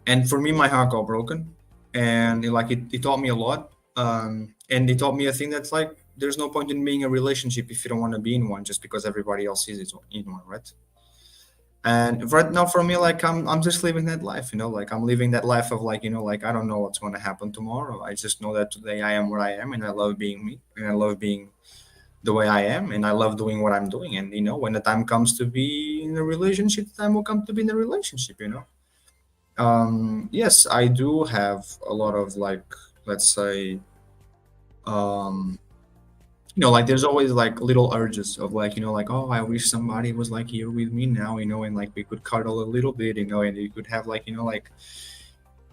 S3: And for me, my heart got broken, and it taught me a lot. And it taught me a thing that's like there's no point in being a relationship if you don't want to be in one just because everybody else is in one, right? And right now for me, like I'm just living that life, you know, like I'm living that life of like, you know, like I don't know what's going to happen tomorrow. I just know that today I am where I am, and I love being me, and I love being the way I am, and I love doing what I'm doing. And you know, when the time comes to be in a relationship, the time will come to be in a relationship, you know. Yes, I do have a lot of like, let's say, um you know, like there's always like little urges of like, you know, like, oh, I wish somebody was like here with me now, you know, and like we could cuddle a little bit, you know, and you could have like, you know, like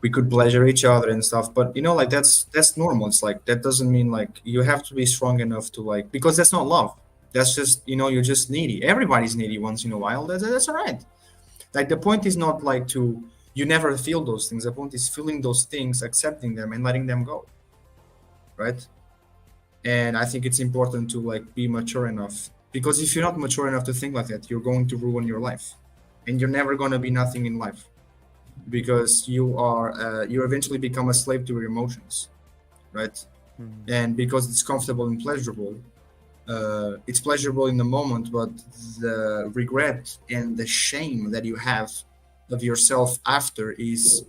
S3: we could pleasure each other and stuff. But you know, like that's normal. It's like that doesn't mean like you have to be strong enough to like, because that's not love. That's just, you know, you're just needy. Everybody's needy once in a while. That's all right. Like the point is not like to you never feel those things. The point is feeling those things, accepting them, and letting them go, right? And I think it's important to like be mature enough, because if you're not mature enough to think like that, you're going to ruin your life, and you're never going to be nothing in life, because you eventually become a slave to your emotions, right? And because it's comfortable and pleasurable, it's pleasurable in the moment, but the regret and the shame that you have of yourself after is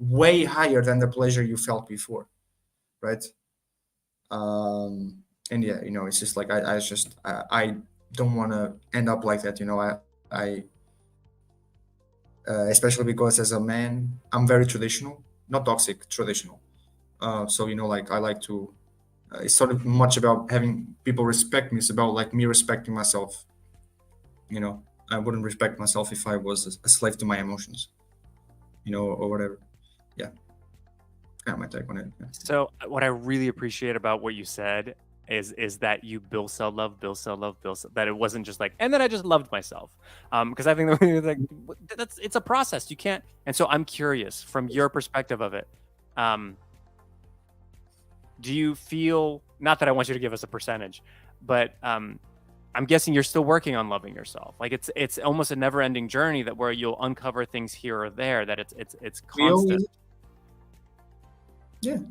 S3: way higher than the pleasure you felt before, right? And yeah, you know, it's just like I don't want to end up like that, you know. I especially because as a man, I'm very traditional, not toxic, traditional. So like I like to. It's sort of much about having people respect me. It's about like me respecting myself. I wouldn't respect myself if I was a slave to my emotions. Or whatever. Yeah, kind of my take on it. Yeah.
S2: So what I really appreciate about what you said is that you build self-love, that it wasn't just like, and then I just loved myself. Because I think that like it's a process. You can't. And so I'm curious from your perspective of it. Do you feel, not that I want you to give us a percentage, but I'm guessing you're still working on loving yourself. Like it's almost a never-ending journey that where you'll uncover things here or there that it's constant.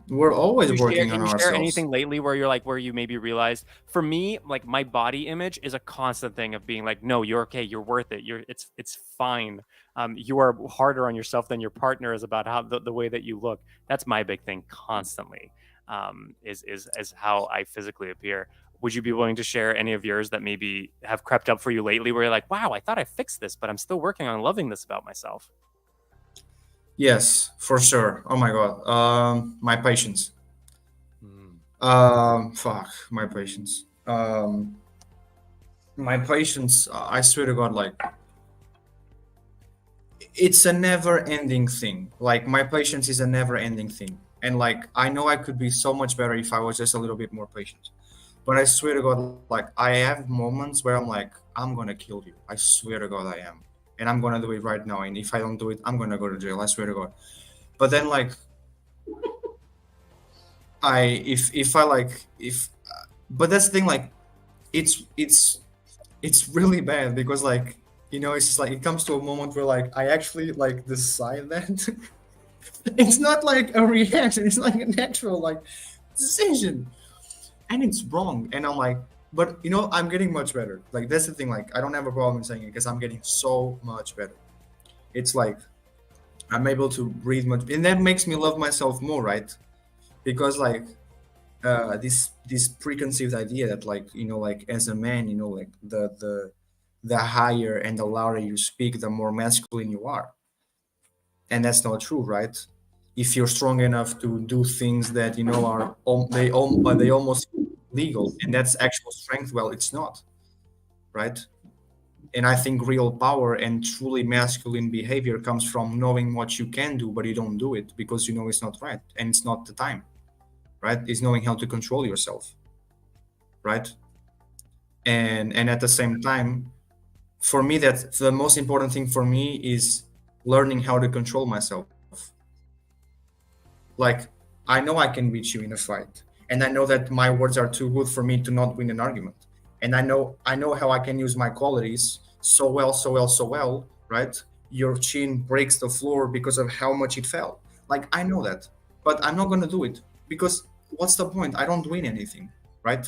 S3: We're always working
S2: Can
S3: on
S2: you share
S3: ourselves.
S2: anything lately where you're like, where you maybe realized, for me, like my body image is a constant thing of being like, no, you're okay, you're worth it, it's fine. You are harder on yourself than your partner is about how the way that you look. That's my big thing constantly. Is how I physically appear. Would you be willing to share any of yours that maybe have crept up for you lately where you're like, wow, I thought I fixed this, but I'm still working on loving this about myself?
S3: Yes, for sure. Oh my god. My patience. Fuck, my patience. My patience. I swear to God, like it's a never-ending thing. Like my patience is a never-ending thing, and like I know I could be so much better if I was just a little bit more patient. But I swear to God, like I have moments where I'm like, I'm gonna kill you. I swear to God, I am, and I'm gonna do it right now. And if I don't do it, I'm gonna go to jail. I swear to God. But then like if I like if but that's the thing, like it's really bad because like it's just like it comes to a moment where like I actually like decide that it's not like a reaction, it's like an actual like decision, and it's wrong, and I'm like, but I'm getting much better. Like that's the thing, like I don't have a problem in saying it because I'm getting so much better. It's like I'm able to breathe much, and that makes me love myself more, right? Because like this preconceived idea that like like as a man, like the higher and the louder you speak, the more masculine you are, and that's not true, right? If you're strong enough to do things that are they almost legal, and that's actual strength, well, it's not, right? And I think real power and truly masculine behavior comes from knowing what you can do, but you don't do it because it's not right and it's not the time, right? It's knowing how to control yourself, right? And at the same time, for me, that's the most important thing for me is learning how to control myself. Like I know I can beat you in a fight, and I know that my words are too good for me to not win an argument, and I know how I can use my qualities so well, right? Your chin breaks the floor because of how much it fell. Like I know that, but I'm not going to do it because what's the point? I don't win anything, right?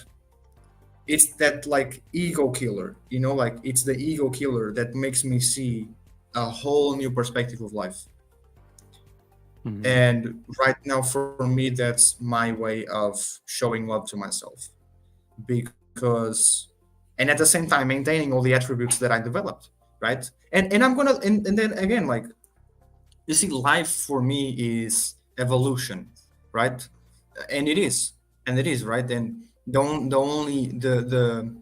S3: It's that like ego killer, like it's the ego killer that makes me see a whole new perspective of life.
S2: Mhm.
S3: And right now for me, that's my way of showing love to myself, because and at the same time maintaining all the attributes that I developed, right? And I'm gonna and then again, like you see, life for me is evolution, right? And it is, right? And the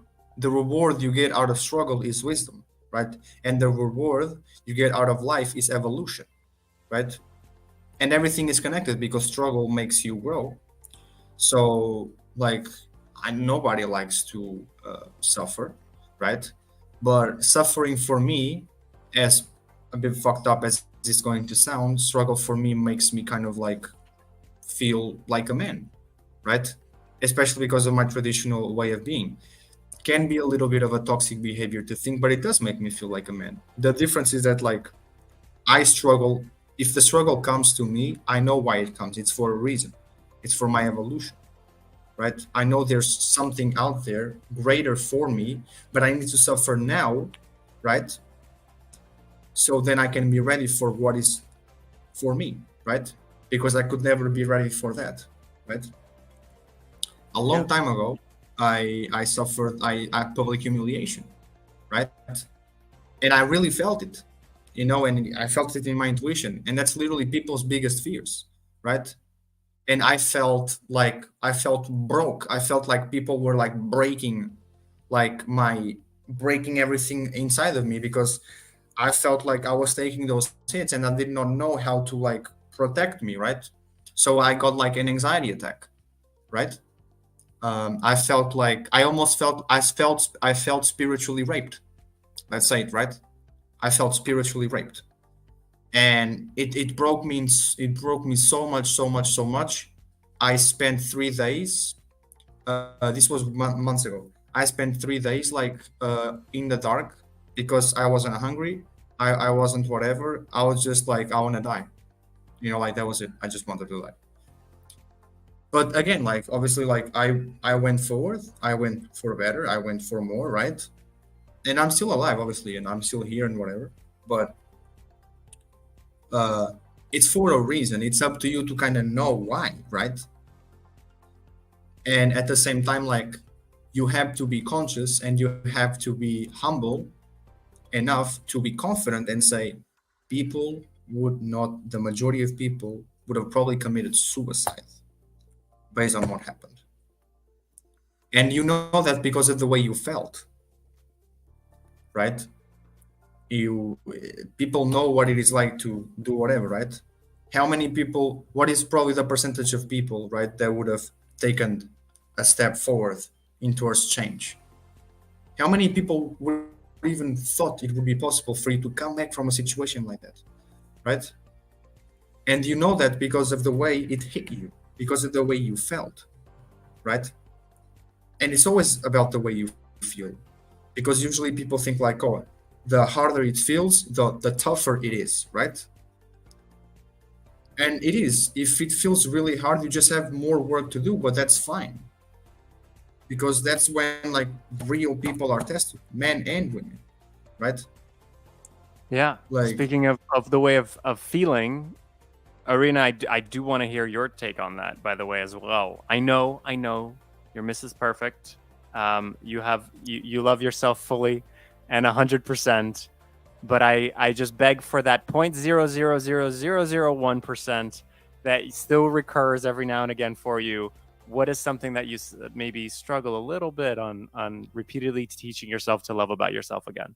S3: reward you get out of struggle is wisdom, right? And the reward you get out of life is evolution, right? And everything is connected because struggle makes you grow. So like nobody likes to suffer, right? But suffering for me, as a bit fucked up as it's going to sound, struggle for me makes me kind of like feel like a man, right? Especially because of my traditional way of being. Can be a little bit of a toxic behavior to think, but it does make me feel like a man. The difference is that like I struggle. If the struggle comes to me, I know why it comes. It's for a reason. It's for my evolution, right? I know there's something out there greater for me, but I need to suffer now, right? So then I can be ready for what is for me, right? Because I could never be ready for that, right? A long time ago, I suffered public humiliation, right? And I really felt it, and I felt it in my intuition, and that's literally people's biggest fears, right? and I felt broke. I felt like people were like breaking everything inside of me, because I felt like I was taking those hits and I did not know how to like protect me, right? So I got like an anxiety attack, right? I felt like I felt spiritually raped. Let's say it, right? I felt spiritually raped, and it broke me. It broke me so much, so much, so much. I spent 3 days. This was months ago. I spent 3 days like in the dark, because I wasn't hungry. I wasn't whatever. I was just like, I want to die. Like that was it. I just wanted to die. But again, like obviously, like I went forward. I went for better. I went for more, right? And I'm still alive, obviously, and I'm still here and whatever. But it's for a reason. It's up to you to kind of know why, right? And at the same time, like, you have to be conscious and you have to be humble enough to be confident and say, the majority of people would have probably committed suicide based on what happened. And you know that because of the way you felt, right? People know what it is like to do whatever, right? What is probably the percentage of people, right, that would have taken a step forward towards change? How many people would even thought it would be possible for you to come back from a situation like that, right? And you know that because of the way it hit you, because of the way you felt, right? And it's always about the way you feel, because usually people think like, oh, the harder it feels, the tougher it is, right? And it is. If it feels really hard, you just have more work to do, but that's fine, because that's when like real people are tested, men and women, right?
S2: Yeah.
S3: Like,
S2: speaking of the way of feeling, Irina, I do want to hear your take on that, by the way, as well. I know you're Mrs. Perfect. You love yourself fully and 100%, but I just beg for that 0.0000001% that still recurs every now and again for you. What is something that you maybe struggle a little bit on repeatedly teaching yourself to love about yourself again?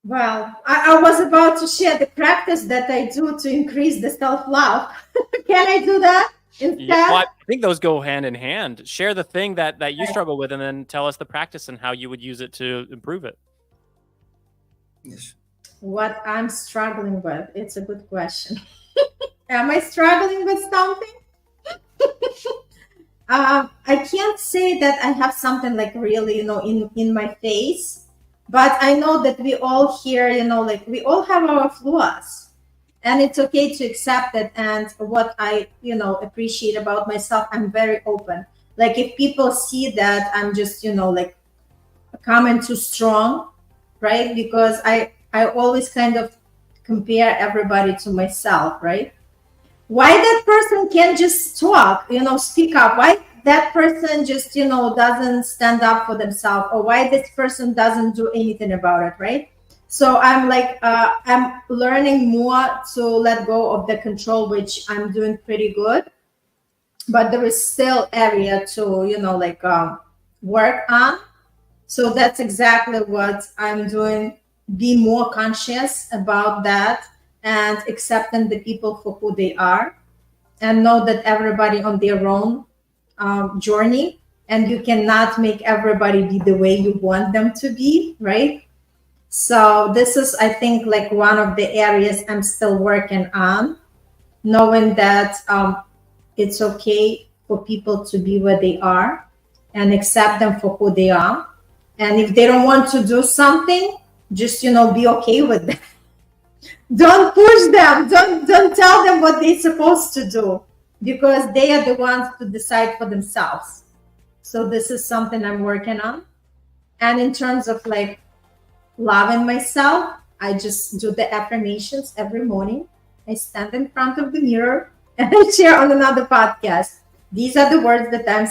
S1: Well, I was about to share the practice that I do to increase the self-love. Can I do that instead?
S2: Yeah, well, I think those go hand in hand. Share the thing that you struggle with, and then tell us the practice and how you would use it to improve it.
S3: yes.
S1: What I'm struggling with, it's a good question. Am I struggling with something? I can't say that I have something like really, in my face. But I know that we all here, like we all have our flaws, and it's okay to accept it. And what I, appreciate about myself, I'm very open. Like if people see that I'm just, like coming too strong, right? Because I always kind of compare everybody to myself, right? Why that person can't just talk, speak up? Why that person just, doesn't stand up for themselves, or why this person doesn't do anything about it, right? So I'm like, I'm learning more to let go of the control, which I'm doing pretty good. But there is still area to, work on. So that's exactly what I'm doing. Be more conscious about that and accepting the people for who they are, and know that everybody on their own journey, and you cannot make everybody be the way you want them to be, right? So this is, I think, like one of the areas I'm still working on, knowing that it's okay for people to be where they are and accept them for who they are. And if they don't want to do something, just, be okay with them. Don't push them. Don't tell them what they're supposed to do, because they are the ones to decide for themselves. So this is something I'm working on. And in terms of like loving myself, I just do the affirmations every morning. I stand in front of the mirror and I share on another podcast. These are the words that I'm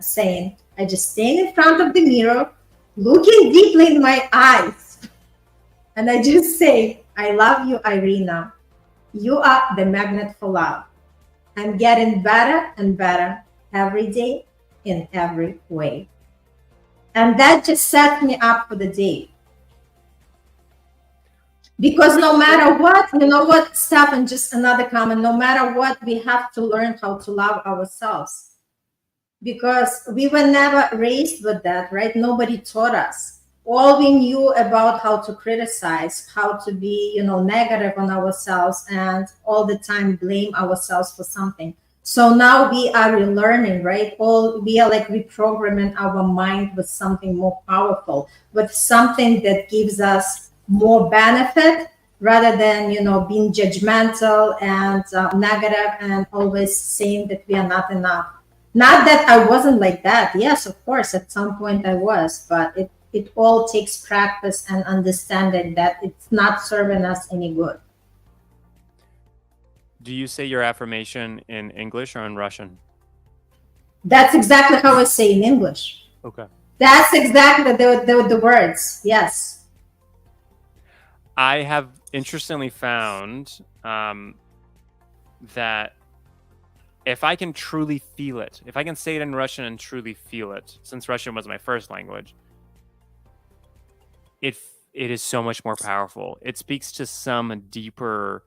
S1: saying. I just stand in front of the mirror, looking deeply in my eyes. And I just say, I love you, Irina. You are the magnet for love. I'm getting better and better every day in every way. And that just set me up for the day. Because no matter what, you know what, Stefan, just another comment, no matter what, we have to learn how to love ourselves. Because we were never raised with that, right? Nobody taught us. All we knew about how to criticize, how to be, negative on ourselves and all the time blame ourselves for something. So now we are relearning, right? We are like reprogramming our mind with something more powerful, with something that gives us more benefit rather than, being judgmental and negative and always saying that we are not enough. Not that I wasn't like that. Yes, of course, at some point I was, but it all takes practice and understanding that it's not serving us any good.
S2: Do you say your affirmation in English or in Russian?
S1: That's exactly how I say in English.
S2: Okay.
S1: That's exactly the words. Yes.
S2: I have interestingly found that if I can truly feel it, if I can say it in Russian and truly feel it, since Russian was my first language, it is so much more powerful. It speaks to some deeper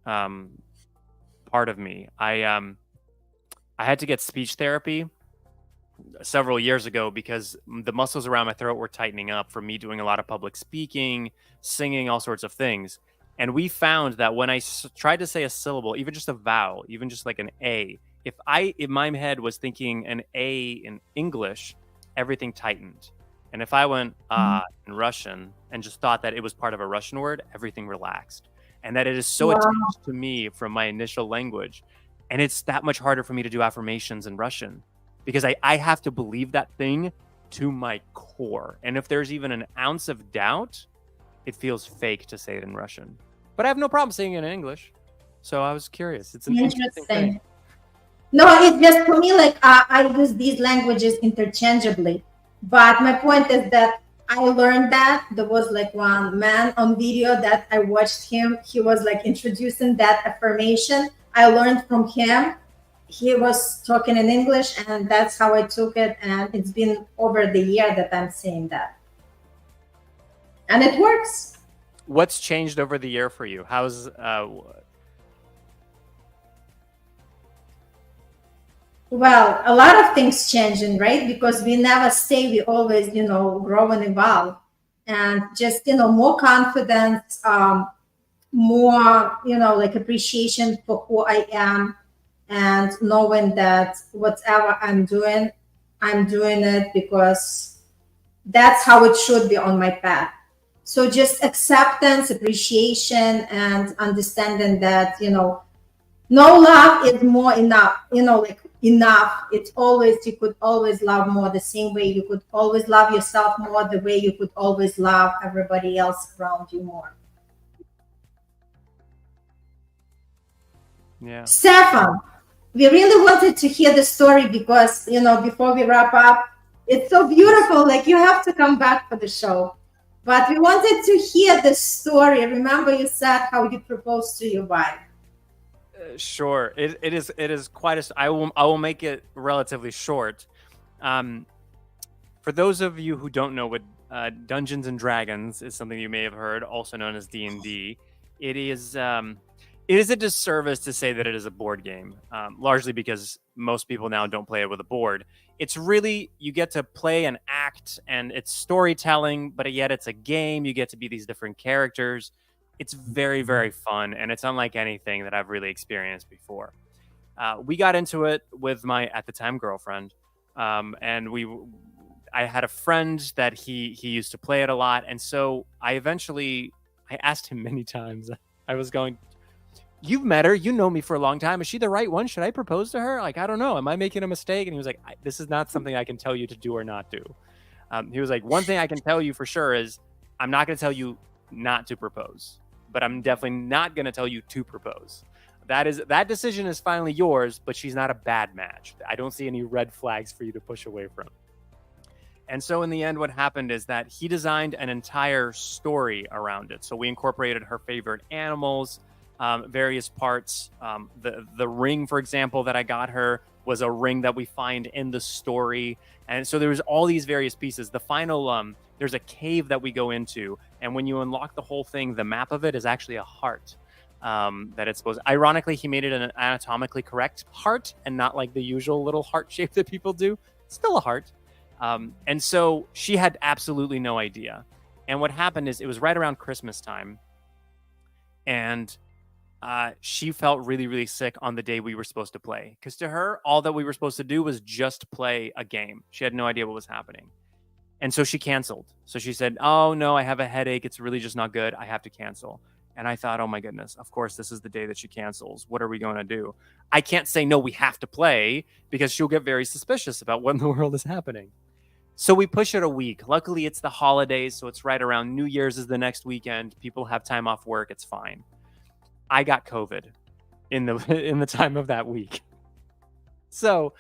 S2: part of me. I had to get speech therapy several years ago because the muscles around my throat were tightening up from me doing a lot of public speaking, singing, all sorts of things. And we found that when I tried to say a syllable, even just a vowel, even just like an A, if in my head was thinking an A in English, everything tightened. And if I went in Russian and just thought that it was part of a Russian word, everything relaxed. And that it is so attached to me from my initial language. And it's that much harder for me to do affirmations in Russian because I have to believe that thing to my core. And if there's even an ounce of doubt, it feels fake to say it in Russian. But I have no problem saying it in English. So I was curious. It's an interesting thing.
S1: No, it's just for me, like I use these languages interchangeably. But my point is that I learned that there was like one man on video that I watched him. He was like introducing that affirmation. I learned from him. He was talking in English and that's how I took it. And it's been over the year that I'm saying that. And it works.
S2: What's changed over the year for you? How's
S1: Well, a lot of things changing, right? Because we never stay, we always, grow and evolve. And just, more confidence, more, like appreciation for who I am and knowing that whatever I'm doing it because that's how it should be on my path. So just acceptance, appreciation, and understanding that, no love is more enough, enough. It's always, you could always love more the same way you could always love yourself more, the way you could always love everybody else around you more.
S2: Yeah.
S1: Stefan, we really wanted to hear the story because, before we wrap up, it's so beautiful. Like you have to come back for the show. But we wanted to hear the story. Remember you said how you proposed to your wife.
S2: Sure. It is quite I will make it relatively short. For those of you who don't know what Dungeons and Dragons is, something you may have heard, also known as D&D, it is a disservice to say that it is a board game, largely because most people now don't play it with a board. It's really, you get to play and act, and it's storytelling, but yet it's a game. You get to be these different characters. It's very, very fun, and it's unlike anything that I've really experienced before. We got into it with my, at the time, girlfriend, and I had a friend that he used to play it a lot, and so I asked him many times. I was going, "You've met her, you know me for a long time. Is she the right one? Should I propose to her? Like, I don't know. Am I making a mistake?" And he was like, "This is not something I can tell you to do or not do." He was like, "One thing I can tell you for sure is I'm not going to tell you not to propose, but I'm definitely not going to tell you to propose. That decision is finally yours, but she's not a bad match. I don't see any red flags for you to push away from." And so in the end, what happened is that he designed an entire story around it. So we incorporated her favorite animals. various parts. The ring, for example, that I got her was a ring that we find in the story, and so there was all these various pieces. The final, there's a cave that we go into, and when you unlock the whole thing, the map of it is actually a heart. That it's supposed. Ironically, he made it an anatomically correct heart, and not like the usual little heart shape that people do. It's still a heart. And so she had absolutely no idea. And what happened is it was right around Christmas time, and she felt really, really sick on the day we were supposed to play. Because to her, all that we were supposed to do was just play a game. She had no idea what was happening. And so she canceled. So she said, "Oh, no, I have a headache. It's really just not good. I have to cancel." And I thought, oh my goodness, of course, this is the day that she cancels. What are we going to do? I can't say, no, we have to play, because she'll get very suspicious about what in the world is happening. So we push it a week. Luckily, it's the holidays, so it's right around New Year's is the next weekend. People have time off work. It's fine. I got COVID in the time of that week. So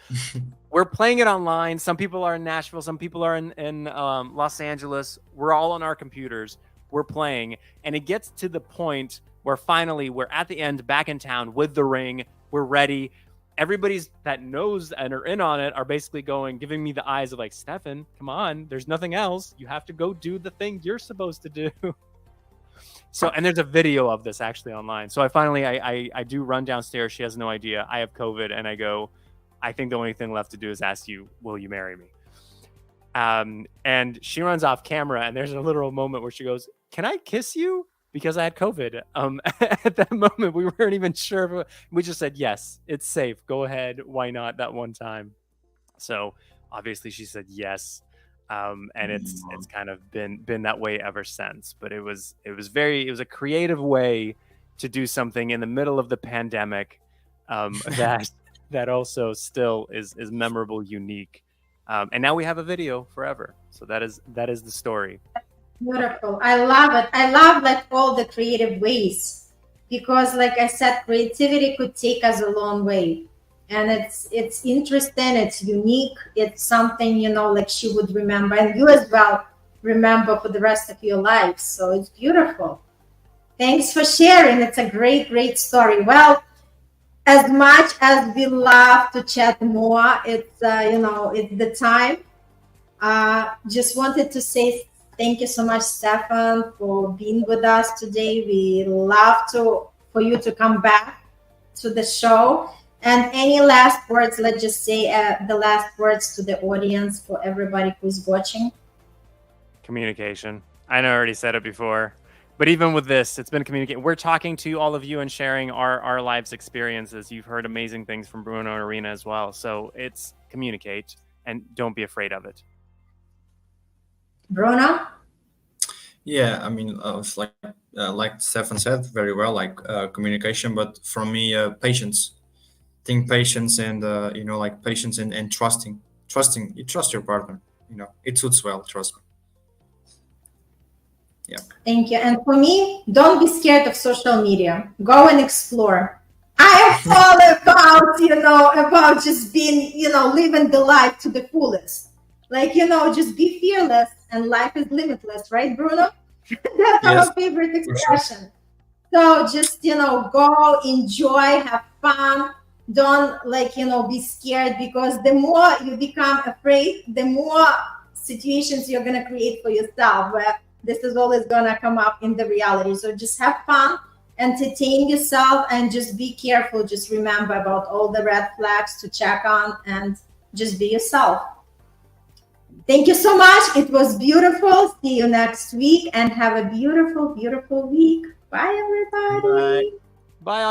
S2: we're playing it online. Some people are in Nashville. Some people are in Los Angeles. We're all on our computers. We're playing, and it gets to the point where finally we're at the end, back in town with the ring. We're ready. Everybody's that knows and are in on it are basically giving me the eyes of like, Stefan, come on, there's nothing else. You have to go do the thing you're supposed to do. So, and there's a video of this actually online. So I do run downstairs. She has no idea. I have COVID, and I go, I think the only thing left to do is ask you, will you marry me? And she runs off camera, and there's a literal moment where she goes, "Can I kiss you?" Because I had COVID. At that moment, we weren't even sure. We just said, yes, it's safe. Go ahead. Why not that one time? So obviously she said yes. And it's kind of been that way ever since. But it was a creative way to do something in the middle of the pandemic, that also still is memorable, unique. And now we have a video forever. So that is the story.
S1: Beautiful. I love it. I love like all the creative ways, because like I said, creativity could take us a long way. And it's interesting, it's unique, it's something, like she would remember, and you as well remember for the rest of your life. So it's beautiful. Thanks for sharing. It's a great, great story. Well, as much as we love to chat more, it's the time. Just wanted to say thank you so much, Stefan, for being with us today. We love for you to come back to the show. And any last words? Let's just say the last words to the audience, for everybody who's watching.
S2: Communication. I know I already said it before, but even with this, it's been communicating. We're talking to all of you and sharing our lives experiences. You've heard amazing things from Bruno and Irina as well. So it's communicate, and don't be afraid of it.
S1: Bruno?
S3: Yeah, I mean, it's like Stefan said very well, like communication, but from me, patience. Think patience, and like patience and trusting. You trust your partner. It suits well. Trust me. Yeah.
S1: Thank you. And for me, don't be scared of social media. Go and explore. I am all about just being, living the life to the fullest. Like, just be fearless, and life is limitless, right, Bruno? That's
S3: Yes,
S1: our favorite
S3: for sure.
S1: expression. So just, go, enjoy, have fun. Don't be scared, because the more you become afraid, the more situations you're going to create for yourself, where this is always going to come up in the reality. So just have fun, entertain yourself, and just be careful. Just remember about all the red flags to check on, and just be yourself. Thank you so much. It was beautiful. See you next week, and have a beautiful, beautiful week. Bye, everybody.
S2: Bye all.